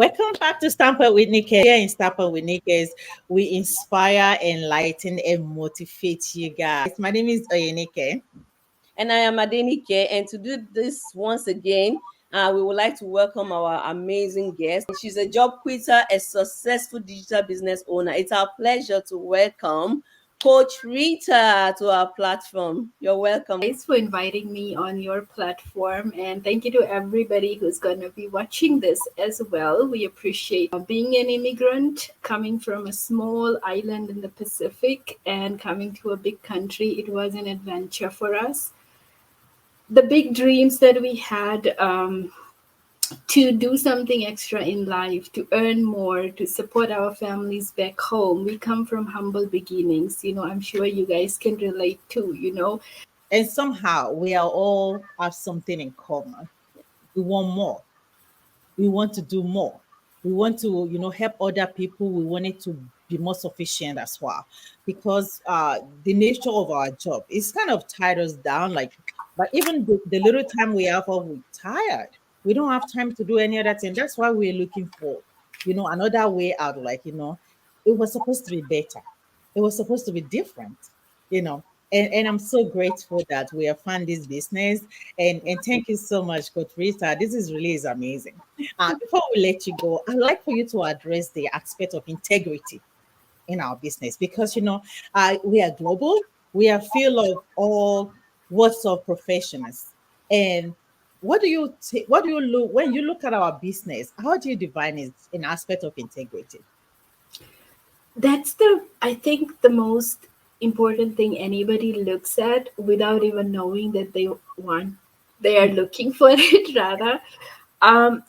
Welcome back to Stamper with Nike. Here in Stamper with Nike, we inspire, enlighten, and motivate you guys. My name is Oyenike. And I am Adenike. And to do this once again, we would like to welcome our amazing guest. She's a job quitter, a successful digital business owner. It's our pleasure to welcome Coach Rita to our platform. You're welcome. Thanks for inviting me on your platform, and thank you to everybody who's going to be watching this as well. We appreciate being an immigrant coming from a small island in the Pacific and coming to a big country. It was an adventure for us. The big dreams that we had, to do something extra in life, to earn more, to support our families back home. We come from humble beginnings. I'm sure you guys can relate too. And somehow we are all have something in common. We want more. We want to do more. We want to, help other people. We want it to be more sufficient as well. Because the nature of our job is kind of tied us down. But even the little time we have off, we're tired. We don't have time to do any other thing. That's why we're looking for, another way out. It was supposed to be better. It was supposed to be different, you know. And I'm so grateful that we have found this business. And thank you so much, Coach Rita. This is amazing. Before we let you go, I'd like for you to address the aspect of integrity in our business because we are global. We are filled of all words of professionals. And what do you look when you look at our business? How do you define it in aspect of integrity? That's I think, the most important thing anybody looks at without even knowing that they are looking for it rather. Um,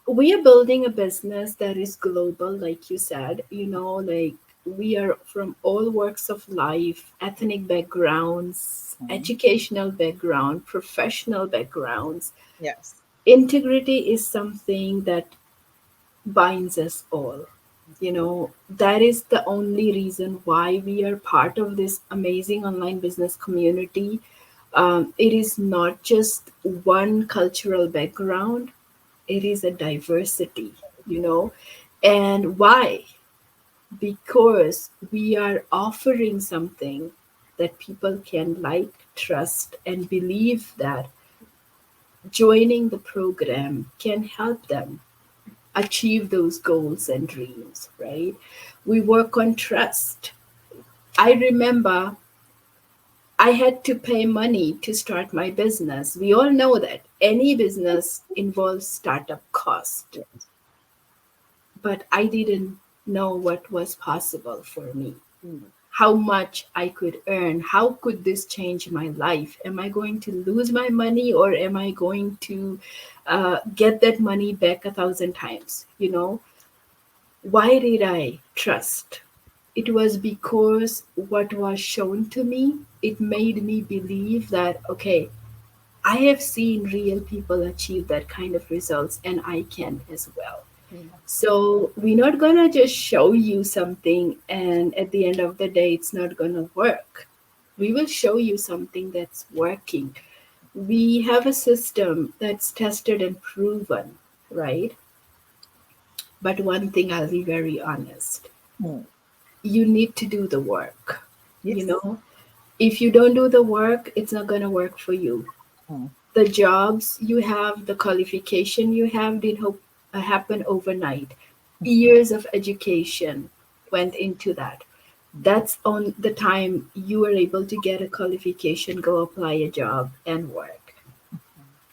we are building a business that is global, like you said, like we are from all walks of life, ethnic backgrounds, Mhm. educational background, professional backgrounds. Yes. Integrity is something that binds us all. That is the only reason why we are part of this amazing online business community. It is not just one cultural background, it is a diversity, you know. And why? Because we are offering something that people can like, trust, and believe that joining the program can help them achieve those goals and dreams, right? We work on trust. I remember I had to pay money to start my business. We all know that any business involves startup cost, but I didn't know what was possible for me. How much I could earn. How could this change my life? Am I going to lose my money or am I going to get that money back 1,000 times? Why did I trust? It was because what was shown to me, it made me believe that, okay, I have seen real people achieve that kind of results and I can as well. So we're not going to just show you something and at the end of the day, it's not going to work. We will show you something that's working. We have a system that's tested and proven, right? But one thing, I'll be very honest, Hmm. you need to do the work. You Yes. know, if you don't do the work, it's not going to work for you. Hmm. The jobs you have, the qualification you have didn't happen overnight. Years of education went into that. That's on the time you were able to get a qualification, go apply a job and work.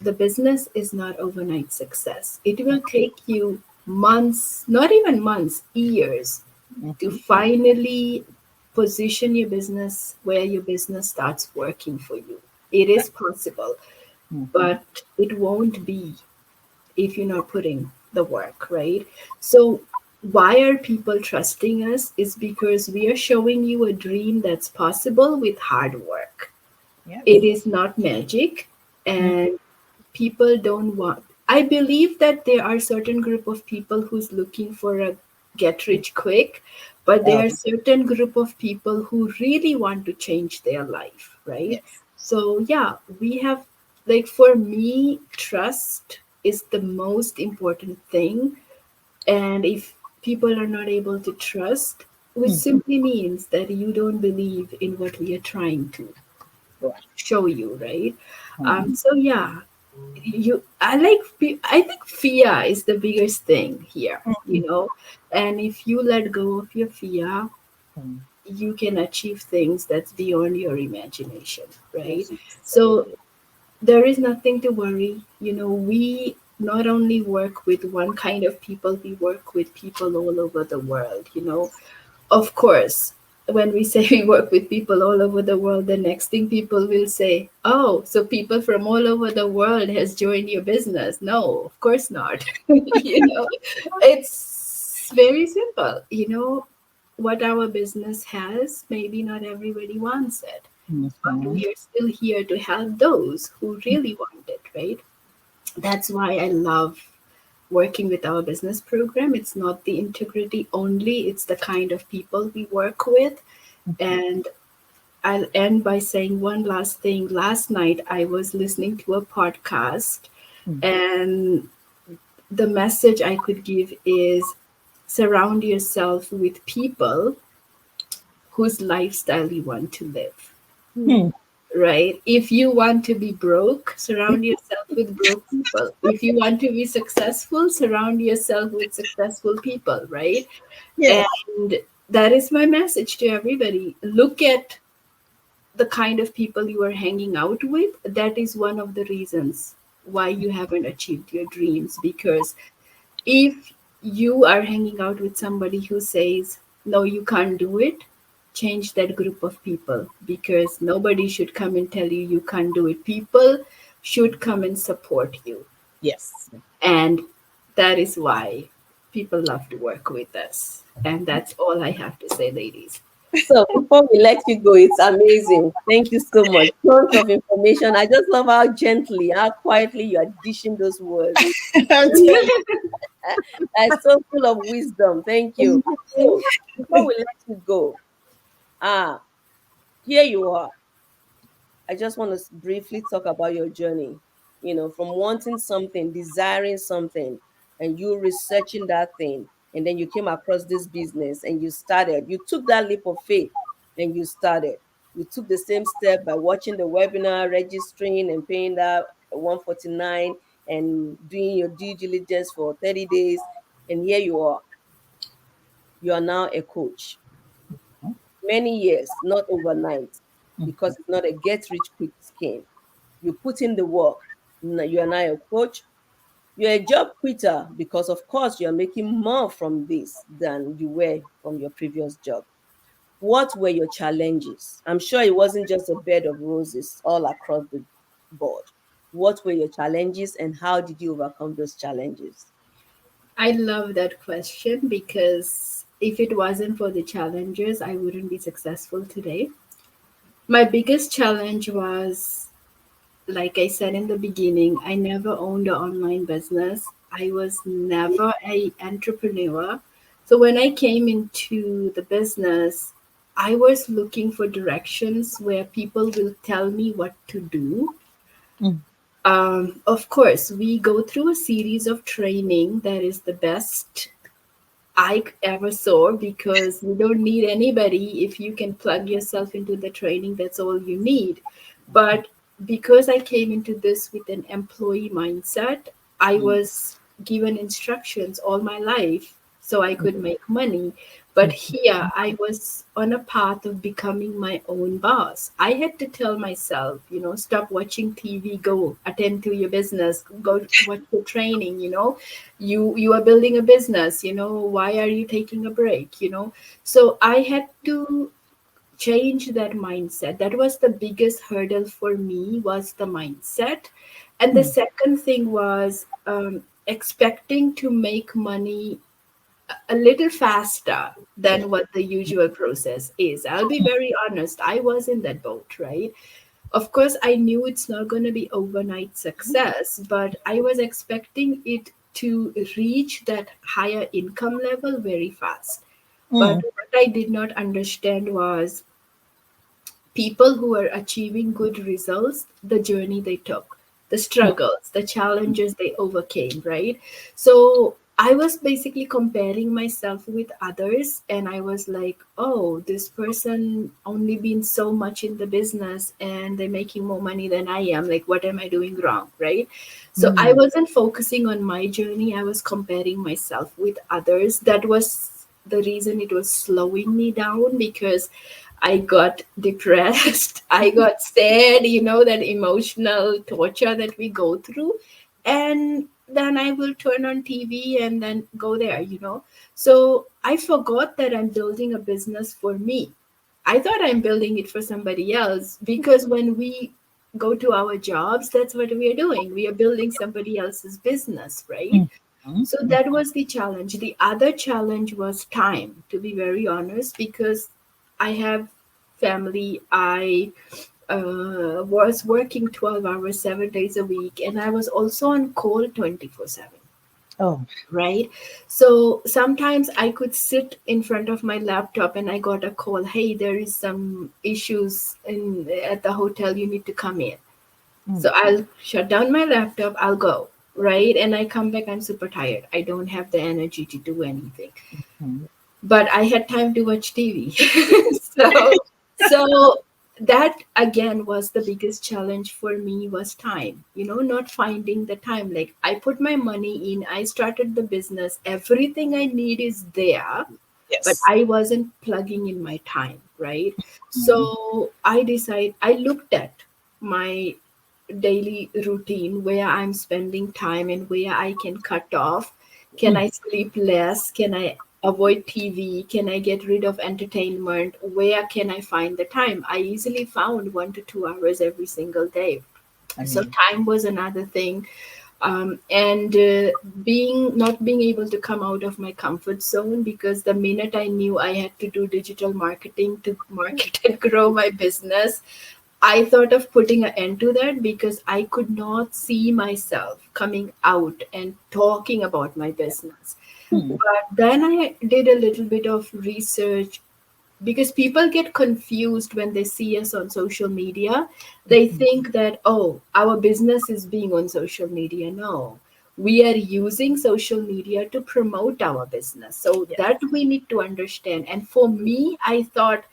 The business is not overnight success. It will take you months, not even months, years to Mhm. finally position your business where your business starts working for you. It is possible, Mhm. but it won't be if you're not putting the work, right? So, why are people trusting us? Is because we are showing you a dream that's possible with hard work. It Yes. is not magic, Mm. and people don't want. I believe that there are certain group of people who's looking for a get rich quick, but there are Um, certain group of people who really want to change their life, right? yes. So yeah, we have, like, for me, trust is the most important thing. And if people are not able to trust, which simply means that you don't believe in what we are trying to Right. show you, right? Mm. So yeah, I think fear is the biggest thing here, you know. And if you let go of your fear, Mm. you can achieve things that's beyond your imagination, right? Yes. So there is nothing to worry. You know, we not only work with one kind of people, we work with people all over the world, you know. Of course, when we say we work with people all over the world, the next thing people will say, oh, so people from all over the world has joined your business. No, of course not. You know, it's very simple. You know, what our business has, maybe not everybody wants it, but Mhm. we are still here to help those who really want it, right? That's why I love working with our business program. It's not the integrity only, it's the kind of people we work with. And I'll end by saying one last thing. Last night, I was listening to a podcast, Mm. and the message I could give is surround yourself with people whose lifestyle you want to live. Hmm. Hmm. Right? If you want to be broke, surround yourself with broke people. If you want to be successful, surround yourself with successful people, right? Yes. And that is my message to everybody. Look at the kind of people you are hanging out with. That is one of the reasons why you haven't achieved your dreams. Because if you are hanging out with somebody who says, no, you can't do it, change that group of people, because nobody should come and tell you you can't do it. People should come and support you. Yes. And that is why people love to work with us. And that's all I have to say, ladies. So before we let you go, it's amazing. Thank you so much. Tons of information. I just love how gently, how quietly you are dishing those words. That's so full of wisdom. Thank you. So before we let you go, ah, here you are. I just want to briefly talk about your journey. You know, from wanting something, desiring something, and you researching that thing, and then you came across this business and you started. You took that leap of faith and you started. You took the same step by watching the webinar, registering and paying that 149 and doing your due diligence for 30 days. And here you are. You are now a coach. Many years, not overnight, because it's not a get rich quick scheme. You put in the work. You are now a coach. You're a job quitter because, of course, you're making more from this than you were from your previous job. What were your challenges? I'm sure it wasn't just a bed of roses all across the board. What were your challenges and how did you overcome those challenges? I love that question because if it wasn't for the challenges, I wouldn't be successful today. My biggest challenge was, like I said in the beginning, I never owned an online business. I was never a entrepreneur. So when I came into the business, I was looking for directions where people will tell me what to do. Mm. Of course, we go through a series of training that is the best I ever saw, because you don't need anybody. If you can plug yourself into the training, that's all you need. But because I came into this with an employee mindset, I was given instructions all my life so I could make money. But here I was on a path of becoming my own boss. I had to tell myself, you know, stop watching TV, go attend to your business, go watch the training, you know. You are building a business, you know, why are you taking a break, you know? So I had to change that mindset. That was the biggest hurdle for me, was the mindset. And the second thing was expecting to make money a little faster than what the usual process is. I'll be very honest, I was in that boat, right? Of course, I knew it's not going to be overnight success, but I was expecting it to reach that higher income level very fast. But Mm. what I did not understand was people who are achieving good results, the journey they took, the struggles, the challenges they overcame, right? So I was basically comparing myself with others, and I was like, oh, this person only been so much in the business and they're making more money than I am. Like, what am I doing wrong? Right. So I Mm. wasn't focusing on my journey. I was comparing myself with others. That was the reason it was slowing me down, because I got depressed. I got sad, that emotional torture that we go through. And then I will turn on TV and then go there. So I forgot that I'm building a business for me. I thought I'm building it for somebody else, because when we go to our jobs, that's what we are doing. We are building somebody else's business, right? Mm. Mm. So that was the challenge. The other challenge was time, to be very honest, because I have family. I was working 12 hours, 7 days a week, and I was also on call 24/7. Oh. Right. So sometimes I could sit in front of my laptop and I got a call, hey, there is some issues at the hotel, you need to come in. Mm. So I'll shut down my laptop, I'll go, right? And I come back, I'm super tired. I don't have the energy to do anything. Mm. But I had time to watch TV. So that again was the biggest challenge for me, was time, not finding the time. Like, I put my money in, I started the business, everything I need is there, but Yes. I wasn't plugging in my time, right? Mm. So I looked at my daily routine, where I'm spending time and where I can cut off. Can Mm. I sleep less? Can I avoid TV? Can I get rid of entertainment? Where can I find the time? I easily found 1 to 2 hours every single day. I So mean, time was another thing. And being not being able to come out of my comfort zone, because the minute I knew I had to do digital marketing to market and grow my business, I thought of putting an end to that, because I could not see myself coming out and talking about my business. mm. But then I did a little bit of research, because people get confused when they see us on social media. They Mm. think that, oh, our business is being on social media. No, we are using social media to promote our business. So Yes. that we need to understand. And for me, I thought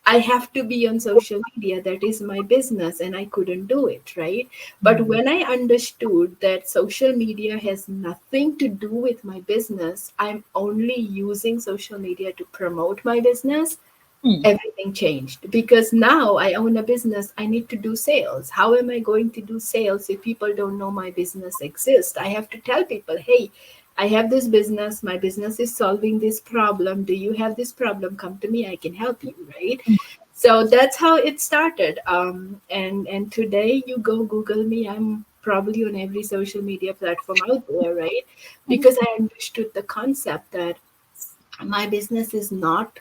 I have to be on social media. That is my business, and I couldn't do it, right? But Mm. when I understood that social media has nothing to do with my business, I'm only using social media to promote my business, Mm. everything changed, because now I own a business. I need to do sales. How am I going to do sales if people don't know my business exists? I have to tell people, hey, I have this business. My business is solving this problem. Do you have this problem? Come to me. I can help you. Right. Mm. So that's how it started. And today you go Google me. I'm probably on every social media platform out there. Right. Mm. Because I understood the concept that my business is not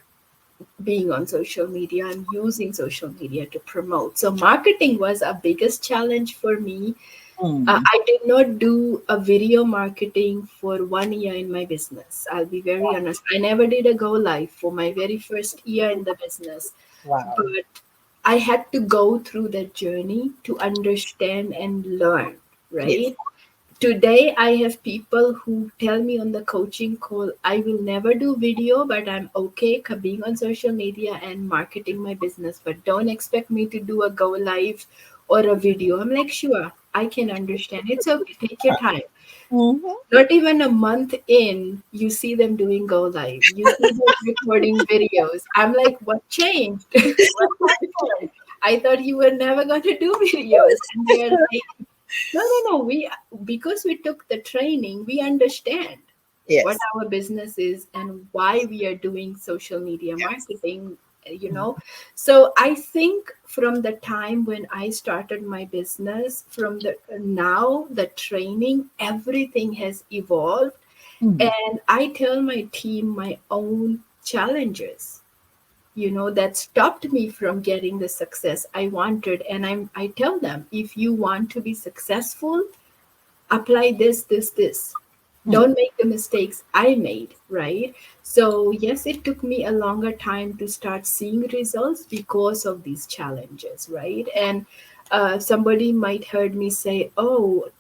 being on social media. I'm using social media to promote. So marketing was a biggest challenge for me. Mm. I did not do a video marketing for 1 year in my business. I'll be very honest. I never did a go live for my very first year in the business, Wow. but I had to go through that journey to understand and learn, Yes. right? Today I have people who tell me on the coaching call, I will never do video, but I'm okay being on social media and marketing my business, but don't expect me to do a go live or a video. I'm like, sure, I can understand, it's okay, take your time. Mhm. Not even a month in, you see them doing go live, you see them recording videos. I'm like, what changed? What happened? I thought you were never going to do videos. And they're like, no, no, no. Because we took the training, we understand what Yes. our business is and why we are doing social media marketing. So I think from the time when I started my business, from the now the training, everything has evolved. Mm. And I tell my team my own challenges, that stopped me from getting the success I wanted. And I tell them, if you want to be successful, apply this. Mm. Don't make the mistakes I made, right? So yes, it took me a longer time to start seeing results because of these challenges, right? And somebody might heard me say, oh,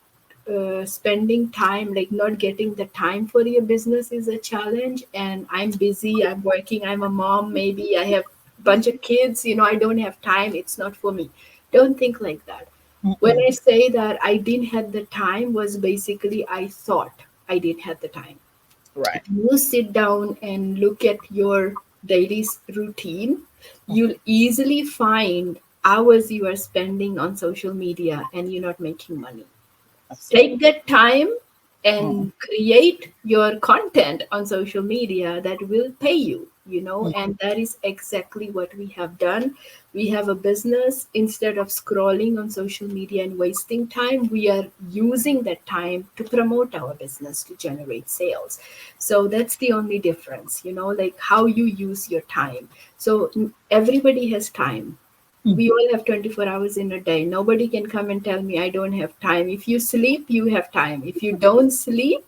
spending time, like not getting the time for your business is a challenge. And I'm busy, I'm working, I'm a mom, maybe I have a bunch of kids, I don't have time, it's not for me. Don't think like that. When Mm-mm. I say that I didn't have the time, was basically I thought I did have the time. Right. You sit down and look at your daily routine, you'll easily find hours you are spending on social media and you're not making money. Take Absolutely. that time Mm, and create your content on social media that will pay you, mm, and that is exactly what we have done. We have a business. Instead of scrolling on social media and wasting time, we are using that time to promote our business to generate sales. So that's the only difference, like how you use your time. So everybody has time. mm. We all have 24 hours in a day. Nobody can come and tell me I don't have time. If you sleep, you have time. If you don't sleep,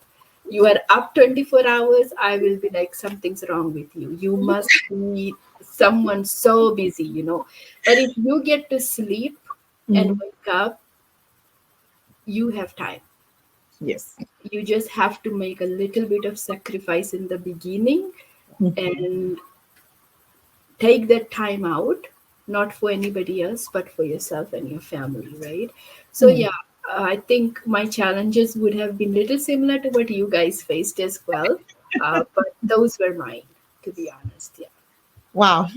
you are up 24 hours, I will be like, something's wrong with you. You must be someone so busy, But if you get to sleep and Mm. wake up, you have time. Yes. You just have to make a little bit of sacrifice in the beginning Mhm. and take that time out, not for anybody else but for yourself and your family, right? So Mm. yeah, I think my challenges would have been little similar to what you guys faced as well, but those were mine, to be honest. Yeah. Wow.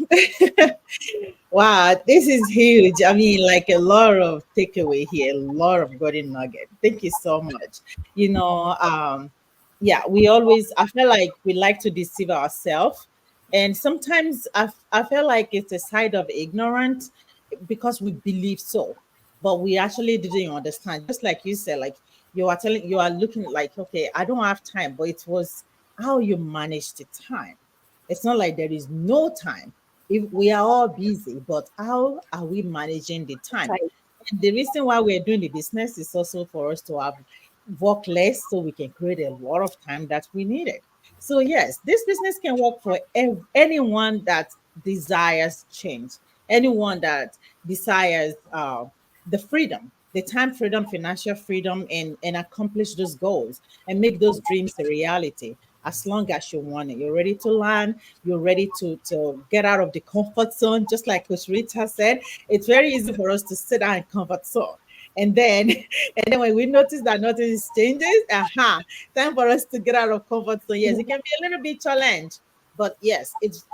Wow, this is huge. I mean, like a lot of takeaway here, a lot of golden nugget. Thank you so much. You know, yeah, we always, I feel like we like to deceive ourselves. And sometimes I feel like it's a side of ignorance because we believe so, but we actually didn't understand. Just like you said, like you are looking like, okay, I don't have time, but it was how you manage the time. It's not like there is no time. If we are all busy, but how are we managing the time? Time. And the reason why we're doing the business is also for us to have work less so we can create a lot of time that we needed. So yes, this business can work for anyone that desires change, anyone that desires the freedom, the time freedom, financial freedom, and accomplish those goals and make those dreams a reality. As long as you want it, you're ready to learn, you're ready to get out of the comfort zone. Just like Coach Rita said, it's very easy for us to sit down in comfort zone. And then, and then when we notice that nothing is changes, time for us to get out of comfort zone. Yes, it can be a little bit challenge, but yes,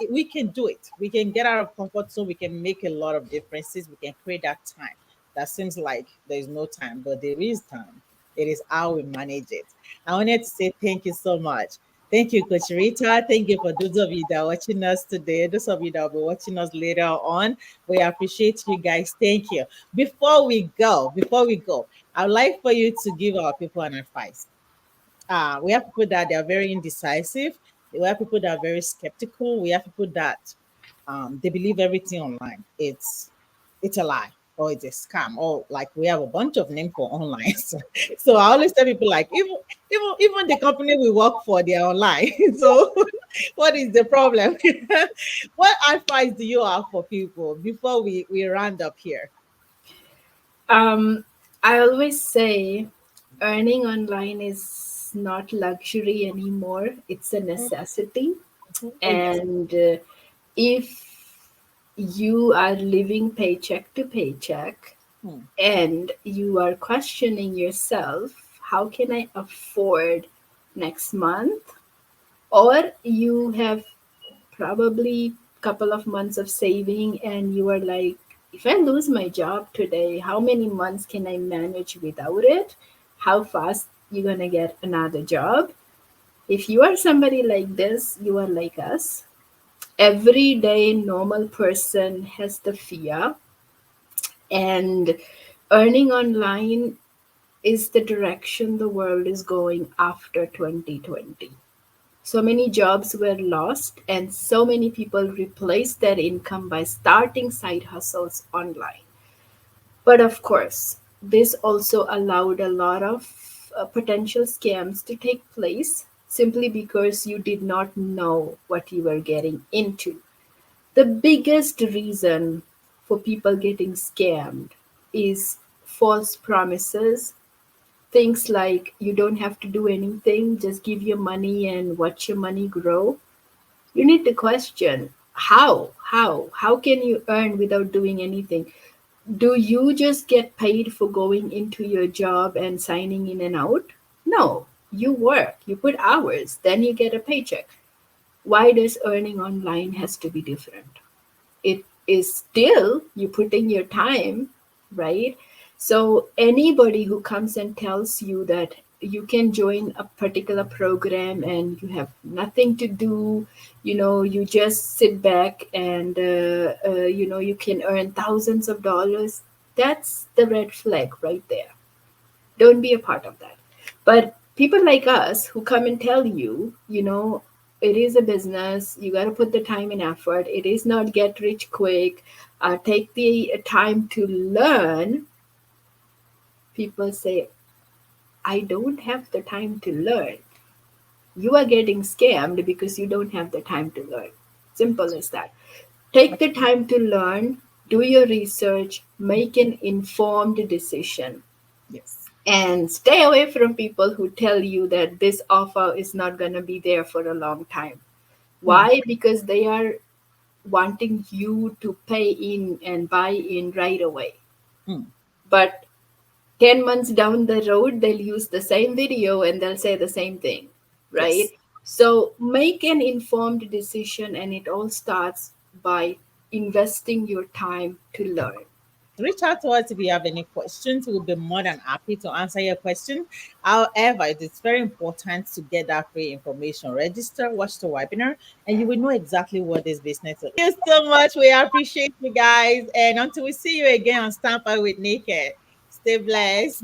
we can do it. We can get out of comfort zone. We can make a lot of differences. We can create that time. That seems like there is no time, but there is time. It is how we manage it. I wanted to say thank you so much. Thank you, Coach Rita. Thank you for those of you that are watching us today. Those of you that will be watching us later on. We appreciate you guys. Thank you. Before we go, I would like for you to give our people an advice. We have people that they are very indecisive. We have people that are very skeptical. We have people that they believe everything online. It's a lie or it's a scam or like we have a bunch of names for online. So I always tell people like even the company we work for, they're online. So what is the problem? What advice do you have for people before we round up here? um, I always say earning online is not luxury anymore, it's a necessity. Oh yes. And if you are living paycheck to paycheck Hmm. and you are questioning yourself, how can I afford next month? Or you have probably couple of months of saving and you are like, if I lose my job today, how many months can I manage without it? How fast you gonna get another job? If you are somebody like this, you are like us. Everyday normal person has the fear, and earning online is the direction the world is going after 2020. So many jobs were lost, and so many people replaced their income by starting side hustles online. But of course, this also allowed a lot of potential scams to take place simply because you did not know what you were getting into. The biggest reason for people getting scammed is false promises, things like you don't have to do anything, just give your money and watch your money grow, you need to question how can you earn without doing anything? Do you just get paid for going into your job and signing in and out? No, you work, you put hours, then you get a paycheck. Why does earning online has to be different? It is still you put in your time, right? So anybody who comes and tells you that you can join a particular program and you have nothing to do, you just sit back and you can earn thousands of dollars, that's the red flag right there. Don't be a part of that. But people like us who come and tell you, it is a business, you got to put the time and effort, it is not get rich quick, take the time to learn. People say, I don't have the time to learn. You are getting scammed because you don't have the time to learn. Simple as that. Take the time to learn, do your research, make an informed decision, Yes. and stay away from people who tell you that this offer is not going to be there for a long time. Why? Because they are wanting you to pay in and buy in right away. Mm. But 10 months down the road, they'll use the same video and they'll say the same thing, right? Yes. So make an informed decision, and it all starts by investing your time to learn. Reach out to us if you have any questions. We'll be more than happy to answer your question. However, it is very important to get that free information. Register, watch the webinar, and you will know exactly what this business is. Thank you so much. We appreciate you guys. And until we see you again on Stamper with Naked, stay blessed.